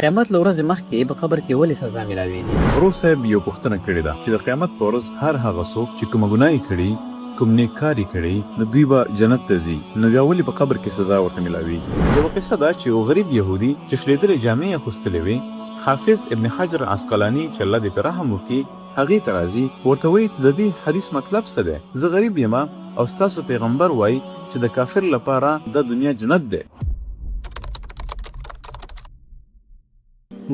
قیامت له ورځې مخکې په قبر کې ولې سزا ملاویږي؟ ورور صاحب یو پوښتنه کړې ده چې د قیامت په ورځ هر هغه څوک چې کومه ګناه یې کړي، کوم نیک کار یې کړی، نو دوی به جنت ته ځي، نو بیا ولې په قبر کې سزا ورته ملاویږي؟ یوه قصه ده چې یو غریب یهودي چې شلېدلې جامې یې اغوستلې وې، حافظ ابن حجر عسقلاني چې الله دې پرې رحم وکړي هغې ته راځي، ورته وایي چې د دې حدیث مطلب څه دی؟ زه غریب یم او ستاسو پیغمبر وایي چې د کافر لپاره د دنیا جنت دی.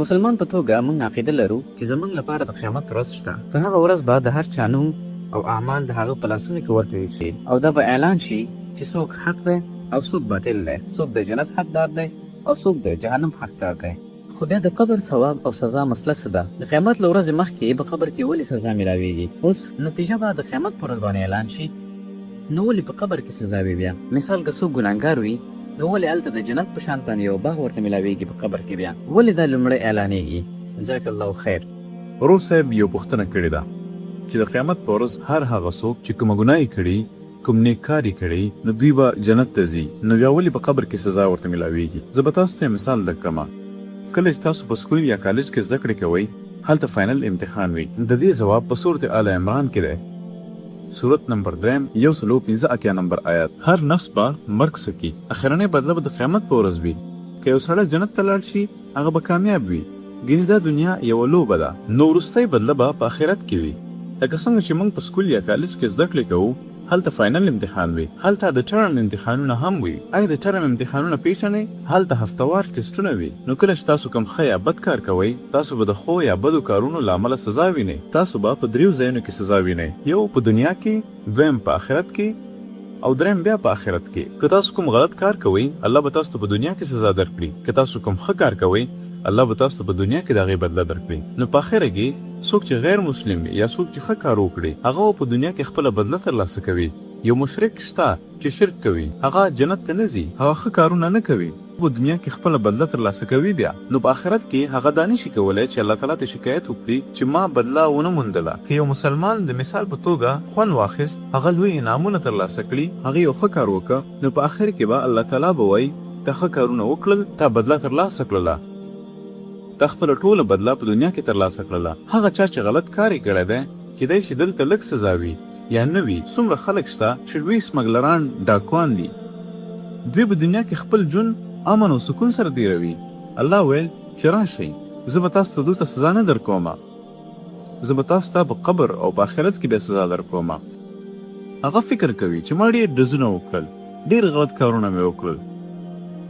مسلمان په توګه موږ عقیده لرو چې زموږ لپاره د قیامت ورځ شته. په هغه ورځ به د هر چا نوم او اعمال د هغه په لاسونو کې ورکړل شي او دا به اعلان شي چې څوک حق دی او څوک باطل دی، څوک د جنت حقدار دی او څوک د جهنم حقدار دی. خو بیا د قبر ثواب او سزا مسله څه ده؟ د قیامت له ورځې مخکې په قبر کې ولې سزا ملاویږي؟ اوس نتیجه به د قیامت په ورځ باندې اعلان شي، نو ولې په قبر کې سزا وي؟ بیا مثال که څوک ګناهګار وي نو ولې هلته د جنت په شان باندې یو باغ ورته ملاویږي په قبر کې؟ بیا ولې دا لومړی اعلانیږي؟ جزاک الله خیر. ورور صاحب یو پوښتنه کړې ده چې د قیامت په ورځ هر هغه څوک چې کومه ګناه یې کړي، کوم نیک کار یې کړی، نو دوی به جنت ته ځي، نو بیا ولې په قبر کې سزا ورته ملاویږي؟ زه به تاسو ته مثال درکړم. کله چې تاسو په سکول یا کالج کې زده کړې کوئ، هلته فاینل امتحان وي. د دې ځواب په سورت آل عمران کې دی، سورت نمبر 3 155 نمبر آیات. هر نفس به مرګ سکی، اخرنۍ بدله به د قیامت په ورځ وي. که یو سړی جنت ته لاړ شي هغه به کامیاب وي، ګینې دا دنیا یوه لوبه ده، نو وروستۍ بدله به په آخرت کې وي. لکه څنګه چې موږ په سکول یا کالج کې زده کړې کوو، هلته فاینل امتحان وي، هلته د ټرم امتحانونه هم وي. آیا د ټرم امتحانونه پیژنئ؟ هلته هفتوار ټسټونه وي. نو کله چې تاسو کوم ښه یا بد کار کوئ، تاسو به د ښو یا بدو کارونو له امله سزا وینئ. تاسو به په 3 ځایونو کې سزا وینئ، یو په دنیا کې، دویم په آخرت کې او دریم بیا په آخرت کې. که تاسو کوم غلط کار کوئ، الله به تاسو ته په دنیا کې سزا درکړي. که تاسو کوم ښه کار کوئ، الله به تاسو ته په دنیا کې د هغې بدله درکړي. نو په آخره کې څوک چې غیر مسلم یا څوک چې ښه کار وکړي، هغه په دنیا کې خپله بدله ترلاسه کوي. یو مشرک شته چې شرک کوي، هغه جنت ته نه ځي، هغه ښه کارونه نه کوي، په دنیا کې خپله بدله ترلاسه کوي. بیا نو په آخرت کې هغه دا نشي کولی چې الله تعالی ته شکایت وکړي چې ما بدله ونه موندله. که یو مسلمان د مثال په توګه خوند واخیست، هغه لوی انعامونه ترلاسه کړي، هغه یو ښه کار وکړه، نو په آخر کې به الله تعالی به وایي تا ښه کارونه وکړل، تا بدله ترلاسه کړله، تا خپله ټوله بدله په دنیا کې ترلاسه کړله. هغه چا چې غلط کار یې کړی دی، کیدای شي دلته لږ سزا وي یا نه وي. څومره خلک شته چې لوی سمګلران ډاکوان دي، دوی په دنیا کې خپل ژوند امن او سکون سره تېروي. الله ویل چې راشئ، زه به تاسو ته دلته سزا نه درکوم، زه به تاسو ته په قبر او په آخرت کې بیا سزا درکوم. هغه فکر کوي چې ما ډېر ډزونه وکړل، ډېر غلط کارونه مې وکړل.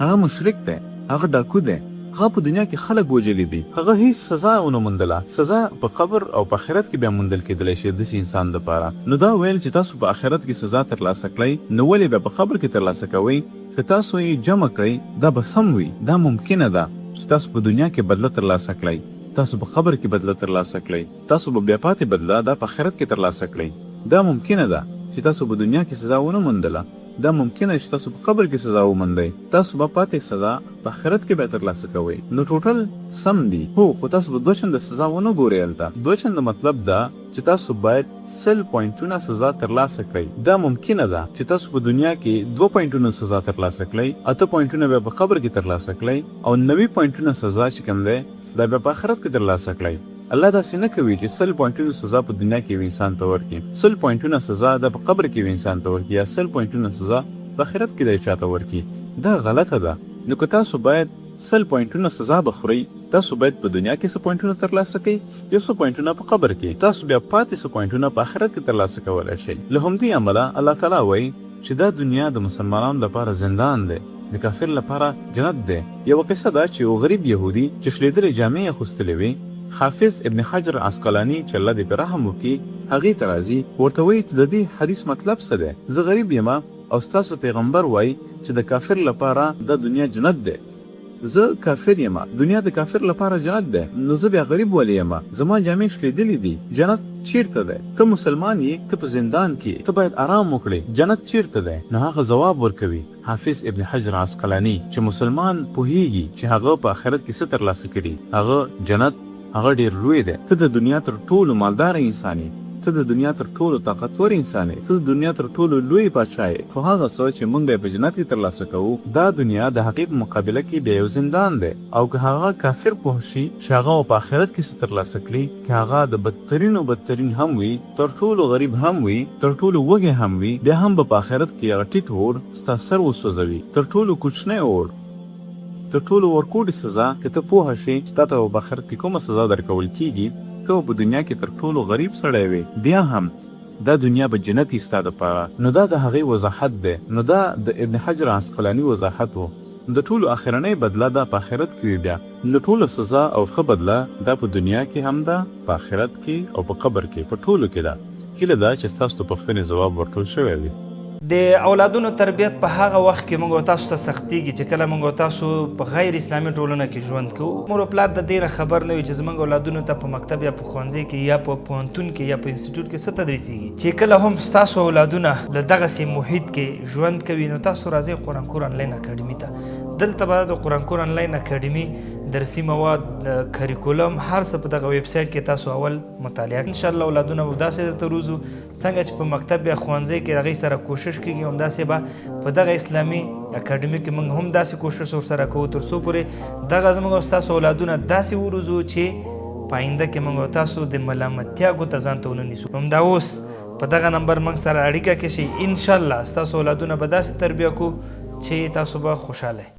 هغه مشرک دی، هغه ډاکو دی، هغه په دنیا کې خلک وژلي دي، هغه هیڅ سزا ونه موندله. سزا په قبر او په آخرت کې بیا موندل کېدلی شي داسې انسان دپاره. نو دا ویل چې تاسو په آخرت کې سزا ترلاسه کړئ، نو ولې بیا په قبر کې ترلاسه کوئ؟ که تاسو یې جمع کړئ دا به سم وي. دا ممکنه ده چې تاسو په دنیا کې بدله ترلاسه کړئ، تاسو په قبر کې بدله ترلاسه کړئ، تاسو به بیا پاتې بدله دا په آخرت کې ترلاسه کړئ. دا ممکنه ده چې تاسو په دنیا کې سزا ونه موندله، دا ممکنه چې تاسو په قبر کې سزا وموندئ، تاسو به پاتې سزا په آخرت کې بیا ترلاسه کوئ. نو ټوټل سم دي. هو خو تاسو به 2 چنده سزا ونه ګورئ. هلته 2 چنده مطلب ده چې تاسو باید 100 پوینټونه سزا ترلاسه کړئ. دا ممکنه ده چې تاسو په دنیا کې 2 پوینټونه سزا ترلاسه کړئ، 8 پوینټونه بیا په قبر کې ترلاسه کړئ، او 90 پوینټونه سزا چې کوم دی دا بیا په آخرت کې ترلاسه کړئ. الله داسې نه کوي چې 100 پوینټونو سزا په دنیا کې یو انسان ته ورکړي، 100 پوینټونه سزا د په قبر کې یو انسان ته ورکړي، یا 100 پوینټونه سزا په آخرت کې د چا ته ورکړي. دا غلطه ده. نو که تاسو باید 100 پوینټونه سزا بخورئ، تاسو باید په دنیا کې 100 پوینټونه ترلاسه کړئ، 100 پوینټونه په قبر کې، تاسو بیا پاتې 100 پوینټونه په آخرت کې ترلاسه کولی شئ. له همدې امله الله تعالی وایي چې دا دنیا د مسلمانانو لپاره زندان دی، د کافر لپاره جنت دی. یوه قصه ده چې یو غریب یهودي چې شلېدلې جامې یې اغوستلې وې، حافظ ابن حجر عسقلاني چې الله دې پرې رحم وکړي هغې ته راځي، ورته وایي چې د دې حدیث مطلب څه دی؟ زه غریب یم او ستاسو پیغمبر وایي چې د کافر لپاره د دنیا جنت دی. زه کافر یم، دنیا د کافر لپاره جنت دی، نو زه بیا غریب ولې یم؟ زما جامې شلېدلې دي، جنت چیرته دی؟ که مسلمان یې، ته په زندان کې، ته باید آرام وکړې، جنت چیرته دی؟ نو هغه ځواب ورکوي حافظ ابن حجر عسقلاني چې مسلمان پوهیږي چې هغه په آخرت کې څه ترلاسه کړي، هغه جنت هغه ډیر لوی دی. ته د دنیا تر ټولو مالدار انسان یې، ته د دنیا تر ټولو طاقتور انسان یې، ته د دنیا تر ټولو لوی پاچا یې، خو هغه څه چې موږ به په جنت کې ترلاسه کوو دا دنیا د هغې په مقابله کې بیا یو زندان دی. او که هغه کافر پوه شي چې هغه په آخرت کې څه ترلاسه کړي، که هغه د بدترین هم وي، تر ټولو غریب هم وي، تر ټولو وږی هم وي، بیا هم به په آخرت کې هغه ټیټ اور ستا سر وسوځوي. تر ټولو کوچنی اور، تر ټولو ورکوډي سزا که ته پوه شي چې تا ته په آخرت کې کومه سزا درکول کېږي، ته په دنیا کې تر ټولو غریب سړی وې بیا هم دا دنیا به جنت ستا دپاره. نو دا د هغې وضاحت دی. نو دا د ابن حجر عسقلاني وضاحت و. د ټولو آخرنۍ بدله دا په آخرت کې وي. بیا د ټولو سزا او ښه بدله دا په دنیا کې هم ده، په آخرت کې او په قبر کې، په ټولو کې ده. هیله ده چې ستاسو د پوښتنې ځواب ورکړل شوی وي. د اولادونو تربیت په هغه وخت کې موږ تاسو ته سختېږي چې کله موږ تاسو په غیر اسلامي ټولنه کې ژوند کوو. مور او پلار د دې نه خبر نه وي چې زموږ اولادونو ته په مکتب یا په ښوونځي کې یا په پوهنتون کې یا په انسټیټیوټ کې څه تدریسیږي. چې کله هم ستاسو اولادونه له دغسې محیط کې ژوند کوي نو تاسو راځئ قرآن کور انلاین اکاډمي ته. دلته به د قرآن کور انلاین اکاډمي درسي مواد، کریکولم، هر څه په دغه ویب سایټ کې تاسو اول مطالعه انشاءالله اولادونه به داسې درته روزو څنګه چې په مکتب یا ښوونځي کې هغوی سره کوشش کېږي، همداسې به په دغه اسلامي اکاډمي کې موږ هم داسې کوشش ورسره کوو تر څو پورې دغه زموږ او ستاسو اولادونه داسې وروزو چې په آینده کې موږ او تاسو د ملامتیا ګوته ځان ته ونه نیسو. همدا اوس په دغه نمبر موږ سره اړیکه کې شئ، انشاءالله ستاسو اولادونه به داسې تربیه کوو چې تاسو به خوشحاله